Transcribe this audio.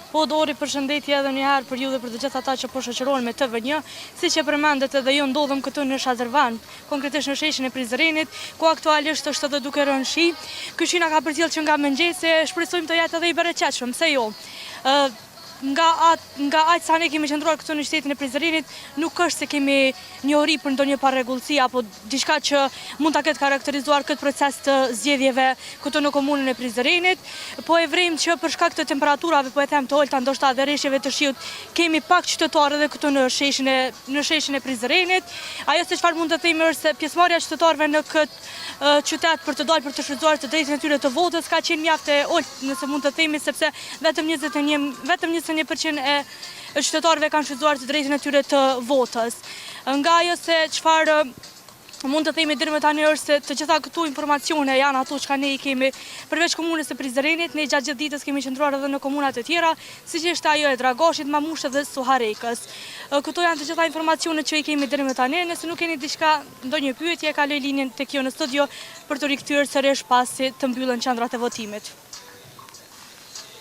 Po Dori, përshëndetje edhe njëherë për ju dhe për të gjithë ata që po shoqërohen me TV1. Siç e përmendet edhe ju, ndodhem këtu në Shazërvan, konkretisht në sheshin e Prizrenit, ku aktualisht është edhe duke rënë shi. Ky shi na ka përcjell që nga mëngjesi, shpresojmë të jetë edhe i bereqetshëm, pse jo. Nga aq sa ne kemi qëndruar këtu në qytetin e Prizrenit, nuk është se kemi njohuri për ndonjë parregullsi apo diçka që mund ta ketë karakterizuar këtë proces të zgjedhjeve këtu në komunën e Prizrenit, po e vrem që për shkak të temperaturave, po e them të ulta, ndoshta edhe rreshjeve të shiut, kemi pak qytetarë edhe këtu në sheshin e Prizrenit. Ajo se çfarë mund të themi është se pjesëmarrja e qytetarëve në këtë qytet për të dalë për të shfrytzuar të drejtën e tyre të votës ka qenë mjaft e ulët, nëse mund të themi, sepse vetëm 21% e qytetarëve kanë shfrytzuar të drejtën e tyre të votës. Nga ajo se çfarë mund të themi deri më tani është se të gjitha këtu informacione janë ato që ne i kemi përveç komunës së Prizrenit. Ne gjatë gjithë ditës kemi qëndruar edhe në komunat e tjera, siç është ajo e Dragoshit, Mamushit dhe Suharekës. Këto janë të gjitha informacionet që i kemi deri më tani. Nëse nuk keni diçka, ndonjë pyetje, kaloj linjën tek ju në studio për të rikthyer sërish pasi të mbyllen qendrat e votimit.